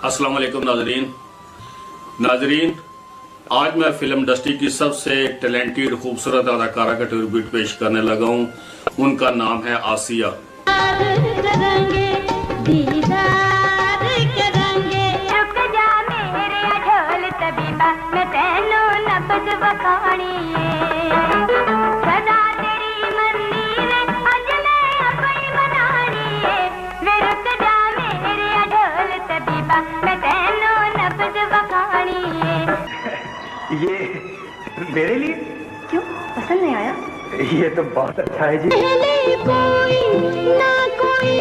अस्सलाम वालेकुम नाजरीन, आज मैं फिल्म इंडस्ट्री की सबसे टैलेंटेड खूबसूरत अदाकारा का ट्रिब्यूट पेश करने लगा हूँ। उनका नाम है आसिया। ये मेरे लिए क्यों पसंद नहीं आया? ये तो बहुत अच्छा है जी। पहले कोई ना कोई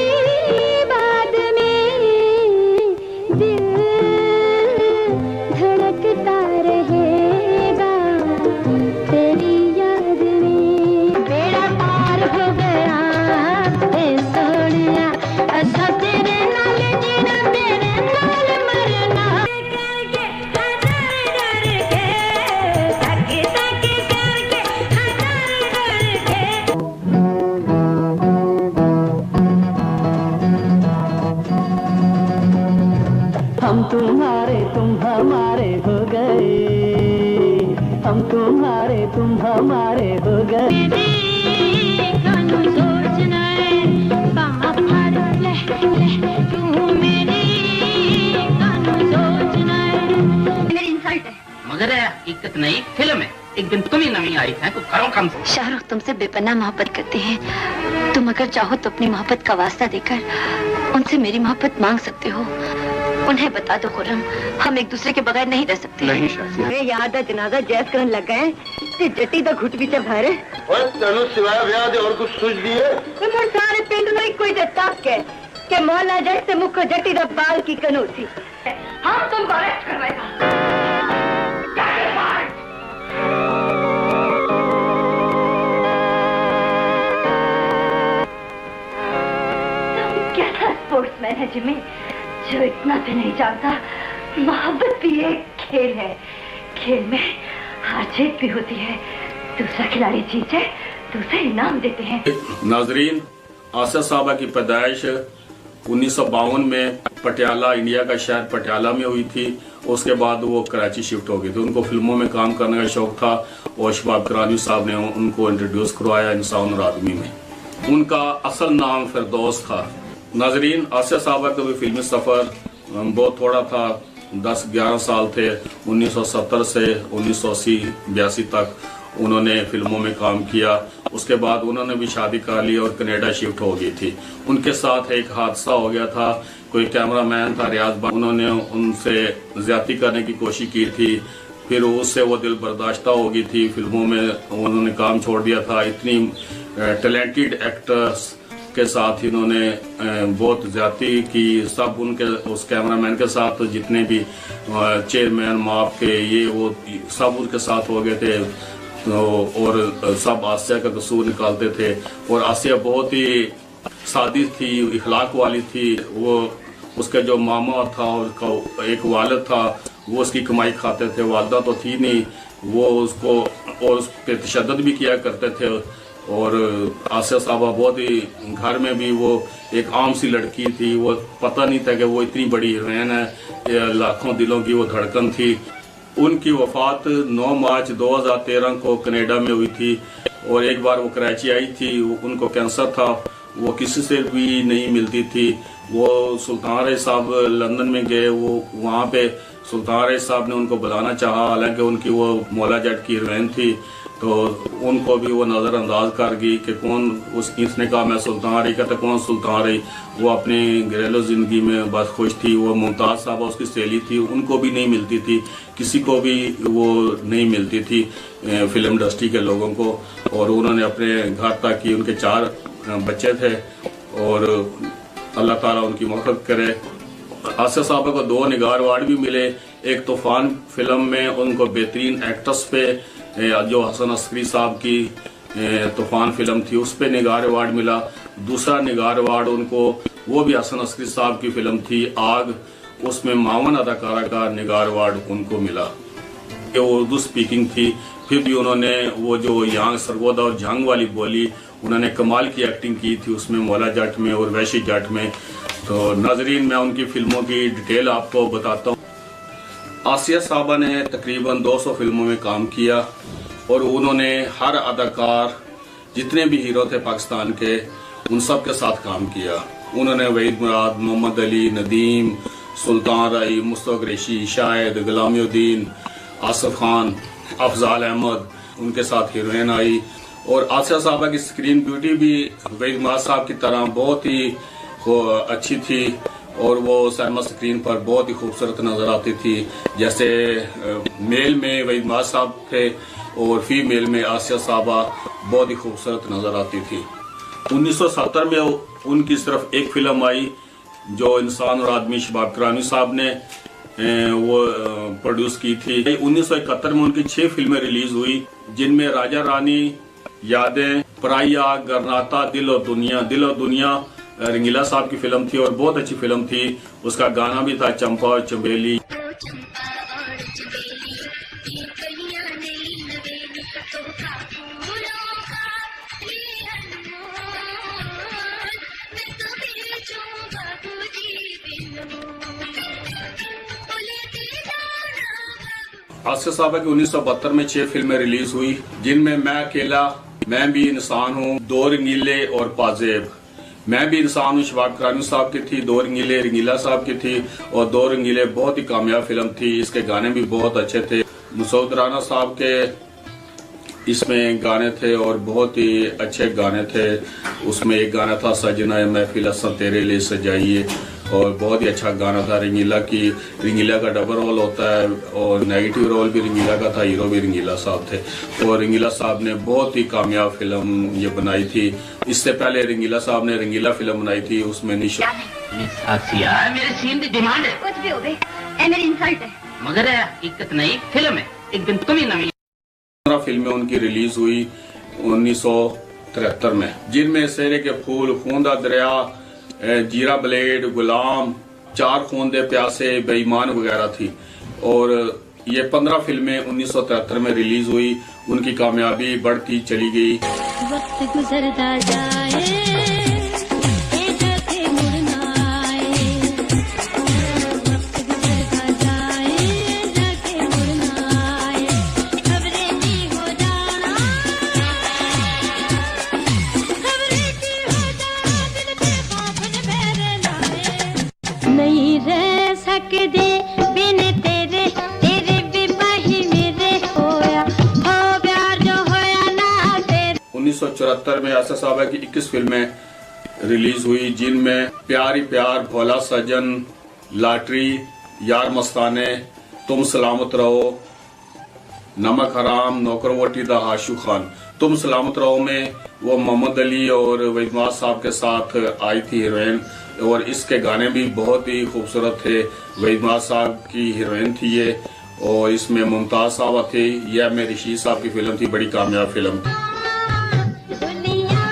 बाद में दिल धड़कता रहेगा तेरी याद में। बेड़ा पार हो गया सोनिया, अच्छा तेरे नाल जीना तेरे नाल मरना। हम तुम्हारे तुम हमारे हो गए, हम तुम्हारे तुम हमारे हो गए। मगर हकीकत नहीं, फिल्म है। एक दिन तुम ही नवी आई है तो करो कम से। शाहरुख तुमसे बेपनाह मोहब्बत करते हैं। तुम अगर चाहो तो अपनी मोहब्बत का वास्ता देकर उनसे मेरी मोहब्बत मांग सकते हो। उन्हें बता दो खुर्रम, हम एक दूसरे के बगैर नहीं रह सकते। नहीं शासिया, याद है जनाजा जैस करन लग गए ते जट्टी दा घुट भी भरे तेन सिवाय ब्याह दे और कुछ सूझ दिए। मुड़ सारे पिंड में कोई तक है कि मौला जैसे मुख जट्टी दा बाल की कनूसी। हम तुमको अरेस्ट करवाएगा। कैसा स्पोर्ट्समैन है जिमी, जो इतना भी नहीं जानता मोहब्बत भी एक खेल है। खेल में हार जीत भी होती है। दूसरा खिलाड़ी जीते तो उसे इनाम देते हैं। नाजरीन, आसिया साहबा की पैदाइश 1952 में पटियाला, इंडिया का शहर पटियाला में हुई थी। उसके बाद वो कराची शिफ्ट हो गई थी। उनको फिल्मों में काम करने का शौक था और शबाब करानी साहब ने उनको इंट्रोड्यूस करवाया इंसान और आदमी में। उनका असल नाम फिरदौस था। नाजरीन, आसिया साहबा का भी फिल्मी सफर बहुत थोड़ा था, 10-11 साल थे। 1970 से 1980-82 तक उन्होंने फिल्मों में काम किया। उसके बाद उन्होंने भी शादी कर ली और कनाडा शिफ्ट हो गई थी। उनके साथ एक हादसा हो गया था। कोई कैमरामैन था रियाज, उन्होंने उनसे ज्यादती करने की कोशिश की थी। फिर उससे वो दिल बर्दाश्ता हो गई थी। फिल्मों में उन्होंने काम छोड़ दिया था। इतनी टैलेंटेड एक्टर्स के साथ इन्होंने बहुत ज्यादती की। सब उनके उस कैमरामैन के साथ जितने भी चेयरमैन माप के ये वो सब उनके साथ हो गए थे और सब आसिया का कसूर निकालते थे। और आसिया बहुत ही सादी थी, इखलाक वाली थी। वो उसका जो मामा था और एक वालिद था, वो उसकी कमाई खाते थे। वालदा तो थी नहीं, वो उसको और उस पर तशद्दुद भी किया करते थे। और आसिया साहबा बहुत ही घर में भी वो एक आम सी लड़की थी। वो पता नहीं था कि वो इतनी बड़ी हीरोइन है, लाखों दिलों की वो धड़कन थी। उनकी वफात 9 मार्च 2013 को कनाडा में हुई थी। और एक बार वो कराची आई थी, उनको कैंसर था, वो किसी से भी नहीं मिलती थी। वो सुल्तान रईस साहब लंदन में गए, वो वहाँ पे सुल्तान रईस साहब ने उनको बुलाना चाहा, हालांकि उनकी वो मौला जट की हीरोइन थी। तो उनको भी वो नज़रअंदाज कर गई कि कौन इसने कहा मैं सुल्तान रही, कहते कौन सुल्तान रही। वो अपनी घरेलू ज़िंदगी में बस खुश थी। वो मुमताज़ साहबा उसकी सहेली थी, उनको भी नहीं मिलती थी, किसी को भी वो नहीं मिलती थी फिल्म इंडस्ट्री के लोगों को। और उन्होंने अपने घर तक की, उनके 4 बच्चे थे और अल्लाह ताला उनकी मग़फ़िरत करे। आसिया साहबा को 2 निगार अवार्ड भी मिले। एक तूफान फिल्म में उनको बेहतरीन एक्ट्रेस पे, जो हसन अस्करी साहब की तूफान फिल्म थी, उस पे निगार अवार्ड मिला। दूसरा निगार अवार्ड उनको, वो भी हसन अस्करी साहब की फिल्म थी आग, उसमें मावन अदाकारा का निगार अवार्ड उनको मिला। ये उर्दू स्पीकिंग थी, फिर भी उन्होंने वो जो यांग सरगोदा और जंग वाली बोली उन्होंने कमाल की एक्टिंग की थी उसमें, मौला जट में और वैशी जट में। तो नाजरीन, मैं उनकी फिल्मों की डिटेल आपको बताता हूँ। आसिया साहबा ने तकरीबन 200 फिल्मों में काम किया और उन्होंने हर अदाकार जितने भी हीरो थे पाकिस्तान के, उन सब के साथ काम किया। उन्होंने वहीद मुराद, मोहम्मद अली, नदीम, सुल्तान राई, मुस्तफा कुरैशी, शाहिद, गुलामुद्दीन, आसिफ खान, अफजाल अहमद, उनके साथ हीरोइन आई। और आसिया साहबा की स्क्रीन ब्यूटी भी वहीद मुराद साहब की तरह बहुत ही अच्छी थी और वो सिनेमा स्क्रीन पर बहुत ही खूबसूरत नजर आती थी। जैसे मेल में वहीद मुराद साहब थे और फीमेल में आसिया साहबा बहुत ही खूबसूरत नजर आती थी। 1970 में उनकी सिर्फ एक फिल्म आई जो इंसान और आदमी शबाब करानी साहब ने वो प्रोड्यूस की थी। 1971 में उनकी 6 फिल्में रिलीज हुई, जिनमें राजा रानी, यादें, पराया, गरनाता, दिल और दुनिया रंगीला साहब की फिल्म थी और बहुत अच्छी फिल्म थी। उसका गाना भी था चंपा और चमेली। आसिया साहबा की 1972 में 6 फिल्में रिलीज हुई, जिनमें मैं अकेला, मैं भी इंसान हूँ, 2 रंगीले और पाजेब। मैं भी इंसान हूँ शबाब करानी साहब की थी, 2 रंगीले रंगीला साहब की थी और 2 रंगीले बहुत ही कामयाब फिल्म थी। इसके गाने भी बहुत अच्छे थे। मसूद राना साहब के इसमें गाने थे और बहुत ही अच्छे गाने थे। उसमें एक गाना था सजना महफिल असा तेरे लिए सजाइए, और बहुत ही अच्छा गाना था। रंगीला का डबल रोल होता है और नेगेटिव रोल भी रंगीला का था, हीरो भी रंगीला साहब थे। और रंगीला साहब ने बहुत ही कामयाब फिल्म ये बनाई थी। इससे पहले रंगीला साहब ने रंगीला फिल्म बनाई थी, उसमें निशा। मेरे सीन की डिमांड है। कुछ भी हो गई, ए मेरी इंसल्ट है। मगर हकीकत नहीं, फिल्म है, एक दिन तुम ही नवी। 15 फिल्में उनकी रिलीज हुई 1973 में, जिनमें सेरे के फूल, खूंदा दरिया, जीरा ब्लेड, गुलाम, 4 खून दे प्यासे, बेईमान वगैरह थी। और ये 15 फिल्में 1973 में रिलीज हुई। उनकी कामयाबी बढ़ती चली गई। वक्त गुजरता जाए, ये जाते मुड़ना आए। वक्त गुजरता जाए, ये जाते मुड़ना आए। खबरें की हो जाना, खबरें की हो जाना, दिल के खौफ मेरे लाए। नहीं रह सकते बिन तेरे, तेरे बिपाही मेरे होया, हो प्यार जो होया ना तेरे। 1974 में आसिया साहबा की 21 फिल्में रिलीज हुई, जिनमें प्यार ही प्यार, भोला सजन, लॉटरी, यार मस्ताने, तुम सलामत रहो, नमक हराम, नौकरवोटी दा आशू खान। तुम सलामत रहो में वो मोहम्मद अली और वहीद मुराद साहब के साथ आई थी हीरोइन, और इसके गाने भी बहुत ही खूबसूरत थे। वहीद मुराद साहब की हीरोइन थी ये, और इसमें मुमताज साहबा थी। यह मेरी शीश साहब की फिल्म थी, बड़ी कामयाब फिल्म थी। दुनिया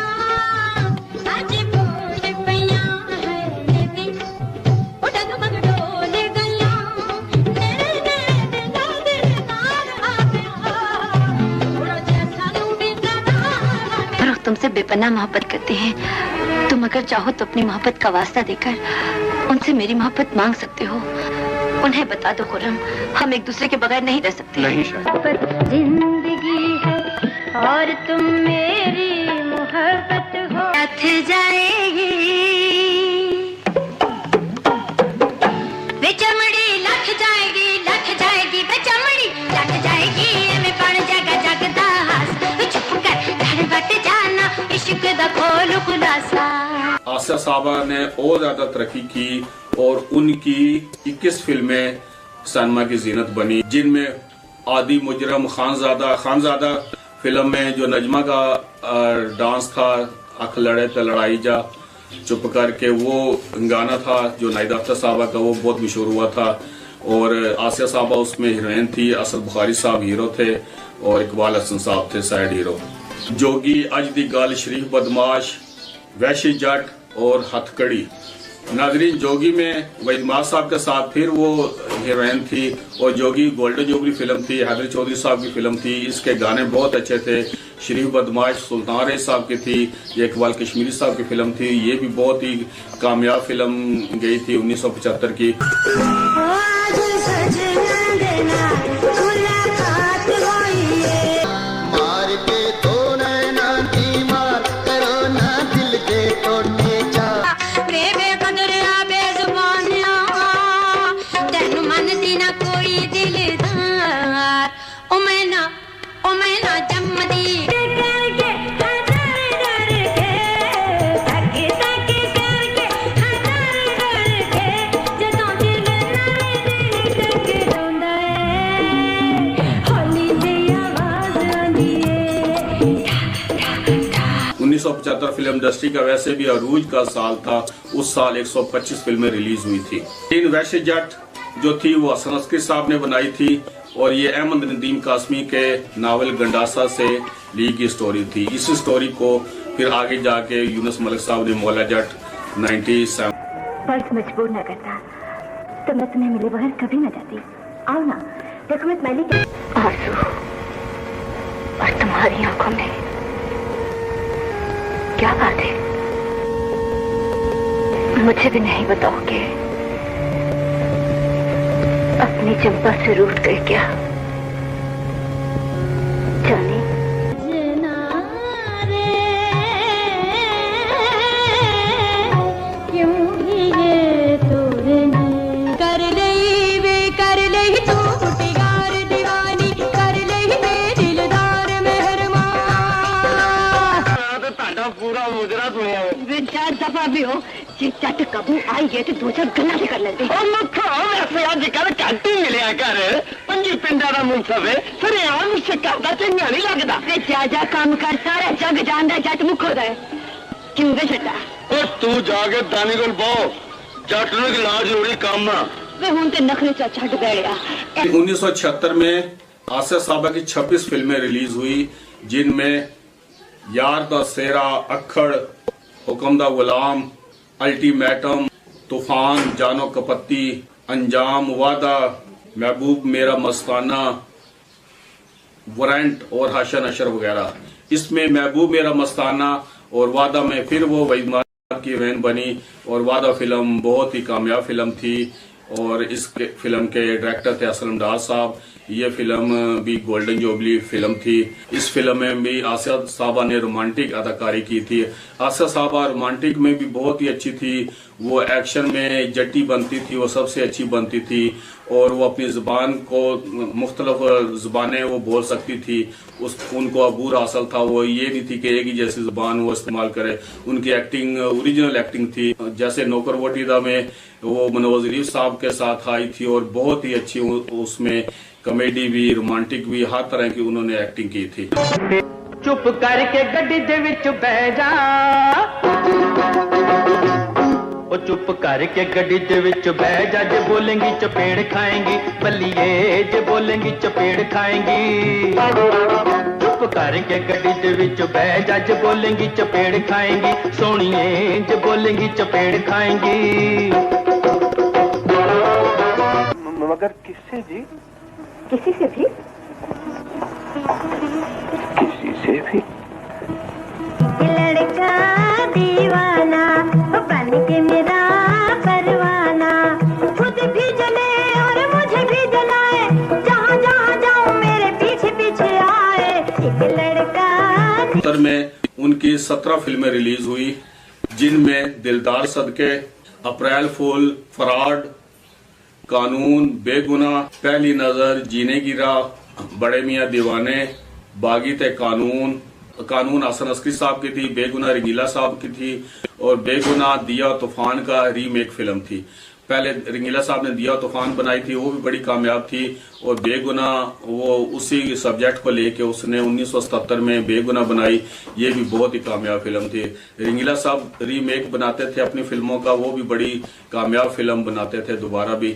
आज बोल पया है नी, उड़ा दमक डोल गया, तेरे दिल नाल आ गया, उड़ा जैसा तू भी जाना। फरोख तुमसे बेपनाह मोहब्बत करते हैं। तुम अगर चाहो तो अपनी मोहब्बत का वास्ता देकर उनसे मेरी मोहब्बत मांग सकते हो। उन्हें बता दो खुर्रम, हम एक दूसरे के बगैर नहीं रह सकते। नहीं शायद। जिंदगी है और तुम मेरी मोहब्बत हो, साथ जाएगी वे चमड़ी, लख जाएगी वे चमड़ी, लख जाएगी मैं बन जाएगा जगदा हास। चुप कर घर बट जाना, इश्क दा खोल खुलासा। आसिया साहबा ने और ज्यादा तरक्की की और उनकी 21 फिल्में सिनेमा की जीनत बनी, जिनमें आदि मुजरम, खानजादा फिल्म में जो नजमा का डांस था, अख लड़े तो लड़ाई जा, चुप करके, वो गाना था जो नाहिदा अख्तर साहबा का, वो बहुत मशहूर हुआ था। और आसिया साहबा उसमें हीरोइन थी, असद बुखारी साहब हीरो थे और इकबाल हसन साहब थे साइड हीरो। जोगी, अज दी गल, शरीफ बदमाश, वैशी जट और हथकड़ी। नाजरीन, जोगी में वहीद मुराद साहब के साथ फिर वो हीरोइन थी, और जोगी गोल्डन जुबली फिल्म थी, हैदर चौधरी साहब की फिल्म थी। इसके गाने बहुत अच्छे थे। शरीफ बदमाश सुल्तान रईस साहब की थी, ये इकबाल कश्मीरी साहब की फिल्म थी। ये भी बहुत ही कामयाब फिल्म गई थी 1975 की। फिल्म इंडस्ट्री का वैसे भी अरूज का साल था। उस साल 125 फिल्में रिलीज हुई थी। तीन वैश्य जट जो थी वो हसन अस्करी साहब ने बनाई थी और ये अहमद नदीम कासमी के नावल गंडासा से ली की स्टोरी थी। इस स्टोरी को फिर आगे जाके यूनुस मलिक साहब ने मौला जट 97। बस मजबूर न करता तो मैं तुम्हें मिले बगैर कभी न जाती। आओ ना, देखो मैं तुम्हारी आंसू और तुम्हारी आंखों में क्या बात है? मुझे भी नहीं बताओगे? अपनी चंपा से रूठ गए क्या जानी? क्यों भी ये तोरे कर ले वे कर ले तू फुटगार दीवानी कर ले वे दिलदार मेहरबान। पूरा मुजरा सुनिया वे चार दफा भी हो जे चट कबू आई है तो दो चार गल्ला भी कर लेते। अजकल घट ही मिलिया कर पंजी पिंडा का मुंसफ है फिर आम शिकार का चंगा नहीं लगता। वे जा काम कर सारा जग जानदा जट मुखोदा है क्यों वे छटा? तू जाके दानी को बहु जट नु की लाज जरूरी काम आ। वे हुन ते नखरे चा छट गया। 1976 में आसिया साहबा की 26 फिल्में रिलीज हुई, जिनमें यार दा सेरा, अखड़, हुक्म दा गुलाम, अल्टीमेटम, तूफान, जानो कपत्ती, अंजाम, वादा, महबूब मेरा मस्ताना, वारंट और हाशा नशर वगैरह। इसमें महबूब मेरा मस्ताना और वादा में फिर वो वहीद की वैन बनी और वादा फिल्म बहुत ही कामयाब फिल्म थी और इस फिल्म के डायरेक्टर थे असलम डार साहब। ये फिल्म भी गोल्डन जुबली फिल्म थी। इस फिल्म में भी आसिया साहबा ने रोमांटिक अदाकारी की थी। आसिया साहबा रोमांटिक में भी बहुत ही अच्छी थी। वो एक्शन में जट्टी बनती थी, वो सबसे अच्छी बनती थी और वो अपनी जुबान को मुख्तलिफ जुबानें वो बोल सकती थी। उनको अबूर हासिल था। वो ये नहीं थी कि एक ही जैसी जुबान वो इस्तेमाल करे। उनकी एक्टिंग ओरिजिनल एक्टिंग थी। जैसे नौकर वोटीदा में वो मनोज शरीफ साहब के साथ आई थी और बहुत ही अच्छी उसमें कॉमेडी भी रोमांटिक भी हर तरह की उन्होंने एक्टिंग की थी। चुप करके गड्डी दे विच बह जा, ओ चुप करके गड्डी दे विच बह जा, जे बोलेंगी चपेड़ खाएंगी बल्लिए, जे बोलेंगी चपेड़ खाएंगी। चुप करके गड्डी दे विच बह जा, जे बोलेंगी चपेड़ खाएंगी, सोनिए जे बोलेंगी चपेड़ खाएंगी। मगर किससे जी? किसी से भी? किसी से भी? लड़का दीवाना बन के मेरा परवाना, खुद भी जले और मुझे भी जलाए, जहाँ जहाँ जाऊँ मेरे पीछे पीछे आए एक लड़का। उत्तर में उनकी 17 फिल्में रिलीज हुई, जिनमें दिलदार सदके, अप्रैल फूल, फराड, कानून, बेगुनाह, पहली नजर, जीने की राह, बड़े मियां दीवाने, बागी ते कानून हसन अस्करी साहब की थी, बेगुनाह रंगीला साहब की थी और बेगुनाह दिया तूफान का रीमेक फिल्म थी। पहले रंगीला साहब ने दिया तूफान बनाई थी, वो भी बड़ी कामयाब थी और बेगुनाह वो उसी सब्जेक्ट को लेके उसने 1977 में बेगुनाह बनाई, ये भी बहुत ही कामयाब फिल्म थी। रंगीला साहब रीमेक बनाते थे अपनी फिल्मों का, वो भी बड़ी कामयाब फिल्म बनाते थे दोबारा भी।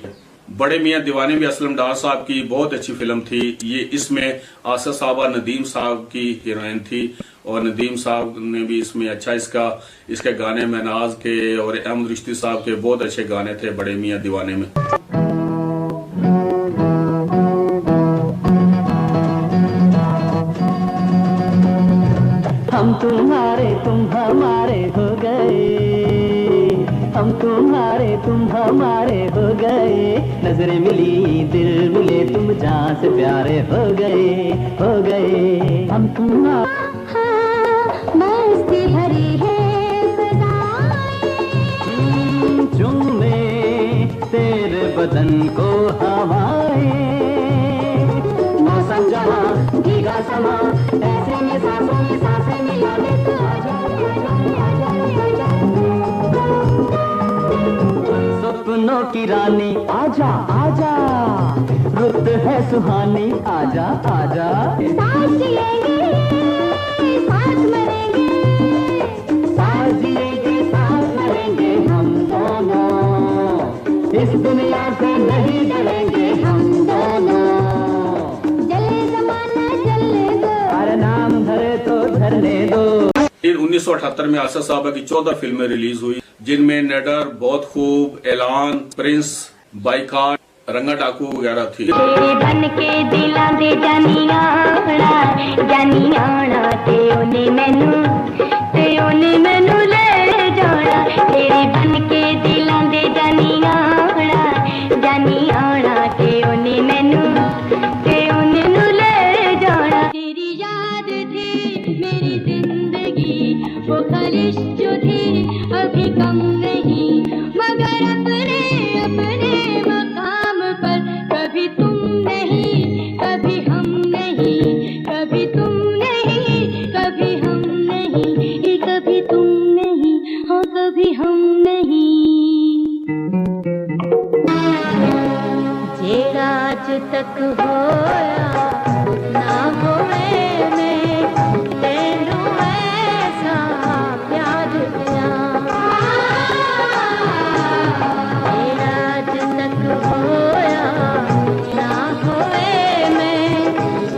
बड़े मियां दीवाने भी असलम डार साहब की बहुत अच्छी फिल्म थी। ये इसमें आसिया साहबा नदीम साहब की हीरोइन थी और नदीम साहब ने भी इसमें अच्छा इसके गाने महनाज के और अहमद रिश्ती साहब के बहुत अच्छे गाने थे बड़े मियां दीवाने में। तुम्हारे तुम हमारे हो गए, नजरें मिली दिल मिले तुम जान से प्यारे हो गए हम तुम्हारे। मस्ती भरी है चूमे तेरे बदन को हवाएं, मौसम जहाँ भीगा समा, ऐसे में सांसें मिला ले तो आजा सपनों की रानी आजा आजा, रुत है सुहानी आजा आजा। सांस जिएंगे सांस मरेंगे, साथ जिएंगे साथ मरेंगे हम दोनों, इस दुनिया से नहीं डरेंगे हम दोनों। जले जमाना जलने दो, अरे नाम धरे तो धरने दो। 1978 में आसिया साहबा की 14 फिल्में रिलीज हुई, जिनमें नडर, बहुत खूब, ऐलान, प्रिंस, बाइकाट, रंगा डाकू वगैरह थी। तेरे बन के दिलां दे जानी आना ते ओने मैनू ले जाना, तेरे बन के दिलां दे जानी आना ते ओने मैनू ले जाना। तेरी याद थी मेरी जिंदगी, वो ख्वाहिश जो थी अभी कम नहीं, मगर अपने मकाम पर कभी तुम नहीं कभी हम नहीं, कभी तुम नहीं कभी हम नहीं, कभी तुम नहीं हाँ कभी हम नहीं। जेड़ा अज तक होया ना होवे मैं तेनू ऐसा प्यार दिया, जेड़ा अज तक होया ना होवे मैं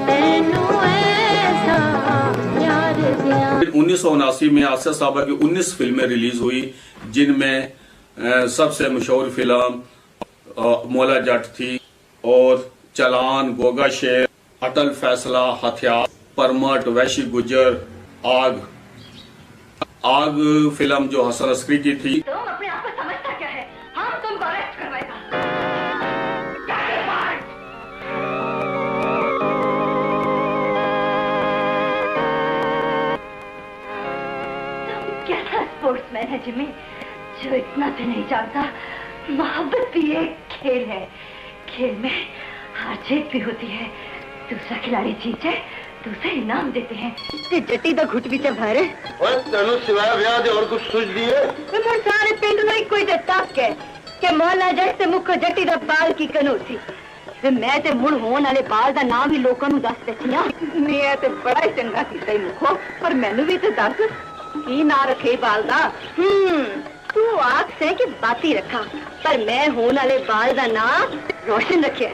तेनू ऐसा प्यार दिया। 1979 में आसिया साहबा की 19 फिल्में रिलीज हुई, जिनमें सबसे मशहूर फिल्म मौला जट थी, और चलान, गोगा शेर, अटल फैसला, हथियार, परमट, वैशी गुजर, आग फिल्म जो हसन अस्करी की थी। तुम अपने आप को समझता क्या है? हम तुमको अरेस्ट करवाएगा। तुम कैसा स्पोर्ट्समैन है जिमी, जो इतना भी नहीं जानता मोहब्बत भी एक खेल है, खेल में हार जीत भी होती है, दूसरा खिलाड़ी जीत जाए दूसरा इनाम देते हैं। ते जट्टी दा घुट विच भर ओए तेनू सिवाय ब्याह दे और कुछ सूझ दिए? मैं सारे पिंड में कोई तक है कि मौला जट ते मुख जट्टी दा बाल की कनोसी, मैं ते मुड़ होने वाले बाल दा नाम भी लोकां नू दस दसिया। मैं ते बड़ा ही चंगा कीता ही मुखो, पर मैनू भी ते दस की ना रखे बाल दा। तू आख से कि बाती रखा, पर मैं होने वाले बाल दा नाम रोशन रखे।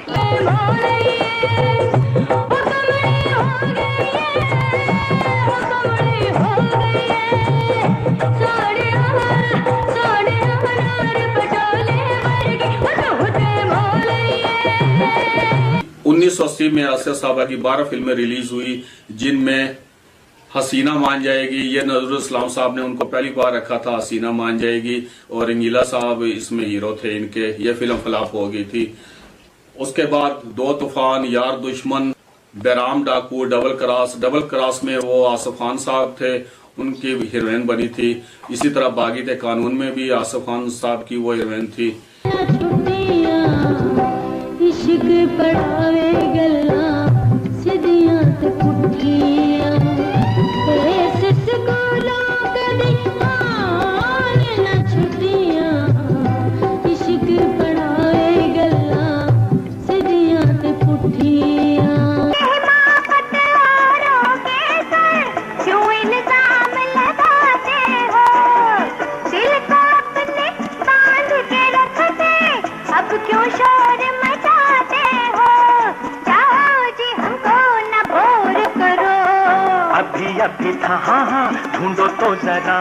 उन्नीस 1980 में आसिया साहबा की 12 फिल्में रिलीज हुई, जिनमें हसीना मान जाएगी, ये नजरुल इस्लाम साहब ने उनको पहली बार रखा था, हसीना मान जाएगी, और रंगीला साहब इसमें हीरो थे इनके, ये फिल्म फ्लॉप हो गई थी। उसके बाद दो तूफान, यार दुश्मन, बैराम डाकू, डबल क्रॉस में वो आसिफ खान साहब थे, उनकी हीरोइन बनी थी। इसी तरह बागी ते कानून में भी आसिफ खान साहब की वो हीरोइन थी। इश्क पढ़ावे गल्ला सिदियां ते पुठियां, सिस कोलों कदी आन ना छुट्टियां, इश्क पढ़ावे गल्ला सिदियां ते पुठियां। क्यों इल्जाम लगाते हो, दिल को अपने बांध के रखते, अब क्यों शोर मचाते हो, जाओ जी हमको न बोर करो। अभी अभी था हाँ ढूंढो तो जरा,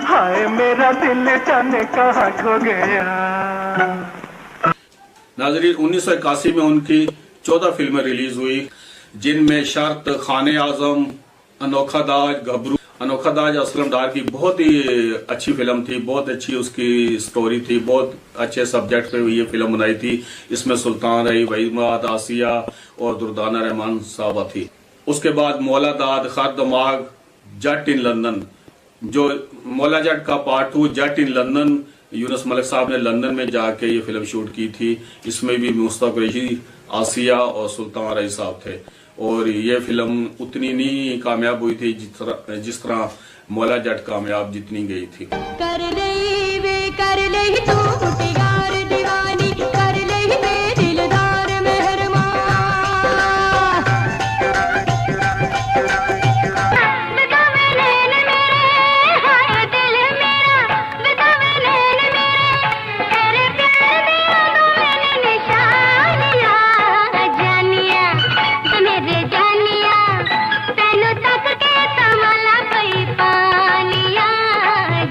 हाय मेरा दिल जाने कहाँ खो गया। नाजरीन 1981 में उनकी 14 फिल्में रिलीज हुई, जिनमें शर्त, खाने आजम, अनोखा दाज, घबरू, अनोखा दाज असलम डार की बहुत ही अच्छी फिल्म थी, बहुत अच्छी उसकी स्टोरी थी, बहुत अच्छे सब्जेक्ट पे ये फिल्म बनाई थी। इसमें सुल्तान रही, वहीद, आसिया और दुर्दाना रहमान साहबा थी। उसके बाद मौला दाद, खर दमाग, जट इन लंदन, जो मौला जट का part 2 Jatt in London, Yunus Malik sahab ने लंदन में जाके ये फिल्म शूट की थी। इसमें भी मुस्तफा कुरैशी, आसिया और सुल्तान रही साहब थे। और ये फिल्म उतनी नहीं कामयाब हुई थी जिस तरह मौला जट कामयाब जितनी गई थी। कर ले तू मुटियार दीवानी, कर ले वे दिलदार मेहरबान। बतावे नैन मेरे, हाय दिल मेरा, बतावे नैन मेरे, तेरे प्यार दिया तू मैंने निशानिया, जानिया मेरे जानिया, तेनू तक के तमला पई पानिया,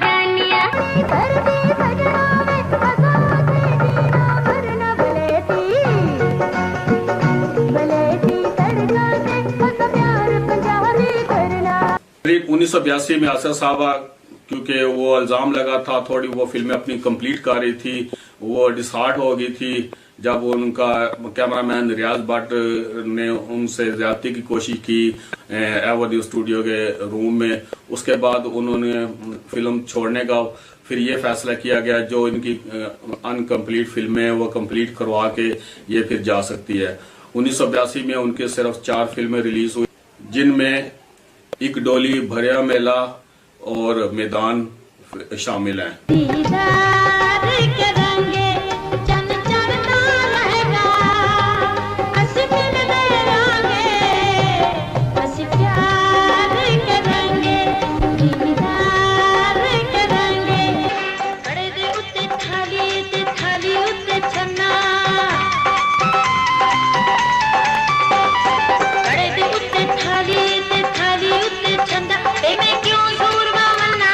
जानिया कर दे बजना में आजाद दीना भरना बलेती तड़का से बस प्यार पंजाबी करना। 1982 में आसिया साहबा, क्योंकि वो इल्जाम लगा था थोड़ी वो फिल्में अपनी कंप्लीट कर रही थी, वो डिसहार्ट हो गई थी जब उनका कैमरामैन रियाज भट्ट ने उनसे ज्यादती की कोशिश की एवरदी स्टूडियो के रूम में। उसके बाद उन्होंने फिल्म छोड़ने का फिर ये फैसला किया गया जो इनकी अनकम्प्लीट फिल्में वो कंप्लीट करवा के ये फिर जा सकती है। 1982 में उनके सिर्फ 4 फिल्में रिलीज हुई, जिनमें एक डोली, भरिया मेला और मैदान शामिल हैं। दीदार करेंगे चन चढ़ता रहेगा, हंसी मिलते रहेंगे, हंसी प्यार करेंगे, दीदार करेंगे। कड़े दे उत्ते थाली उत्ते छन्ना, कड़े दे उत्ते थाली उत्ते छन्ना, मैं क्यों सूरमा मन्ना,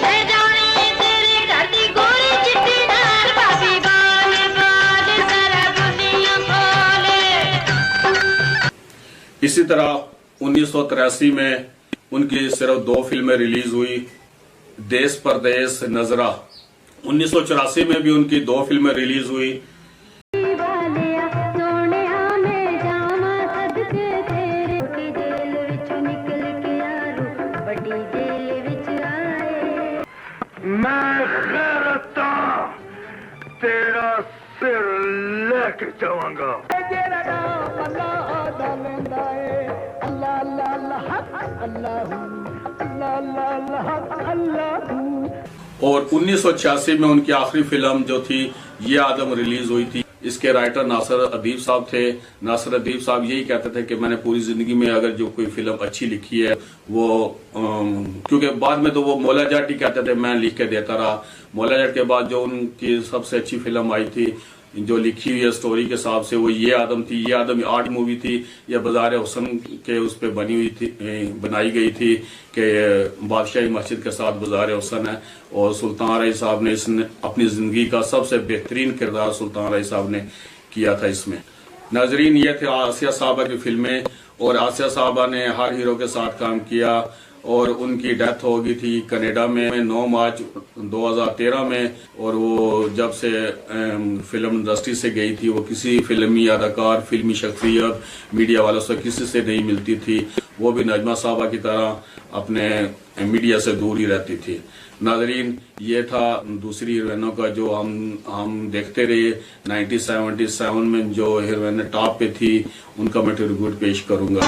ले जाने तेरे घर दी गोरी चिट्टी नार, भाभी बाल बाल सारा दुनिया खोले। इसी तरह 1983 में उनकी सिर्फ 2 फिल्में रिलीज हुई, देश परदेश, नजरा। 1984 में भी उनकी 2 फिल्में रिलीज हुई। वालिया सोनिया में जामा सदके तेरे, छोटी जेल विच निकल के आरू बड़ी जेल विच आए। मैं गैरता तेरा सिर लेके जाऊंगा। तेरा नाम अल्लाह दा लेंदा है, अल्लाह अल्लाह अल्लाह अल्लाह अल्लाह अल्लाह अल्लाह। और 1986 में उनकी आखिरी फिल्म जो थी ये आदम रिलीज हुई थी। इसके राइटर नासिर अदीब साहब थे। नासिर अदीब साहब यही कहते थे कि मैंने पूरी जिंदगी में अगर जो कोई फिल्म अच्छी लिखी है वो क्योंकि बाद में तो वो मौला जट ही कहते थे, मैं लिख के देता रहा। मौला जट के बाद जो उनकी सबसे अच्छी फिल्म आई थी जो लिखी हुई है स्टोरी के हिसाब से वो ये आदम थी। ये आदम आर्ट मूवी थी, ये बाजार हुसन के उस पर बनाई गई थी कि बादशाही मस्जिद के साथ बाजार हुसन है। और सुल्तान रही साहब ने इसने अपनी जिंदगी का सबसे बेहतरीन किरदार सुल्तान रही साहब ने किया था इसमें। नाजरीन, ये थे आसिया साहबा की फिल्में। और आसिया साहबा ने हर हीरो के साथ काम किया और उनकी डेथ हो गई थी कनाडा में 9 मार्च 2013 में। और वो जब से फिल्म इंडस्ट्री से गई थी वो किसी फिल्मी अदाकार, फिल्मी शख्सियत, मीडिया वालों से किसी से नहीं मिलती थी। वो भी नजमा साहबा की तरह अपने मीडिया से दूर ही रहती थी। नाजरीन, ये था दूसरी हीरोइनों का जो हम देखते रहे। 1977 में जो हीरोइन टॉप पे थी उनका मैं ट्रिब्यूट पेश करूंगा।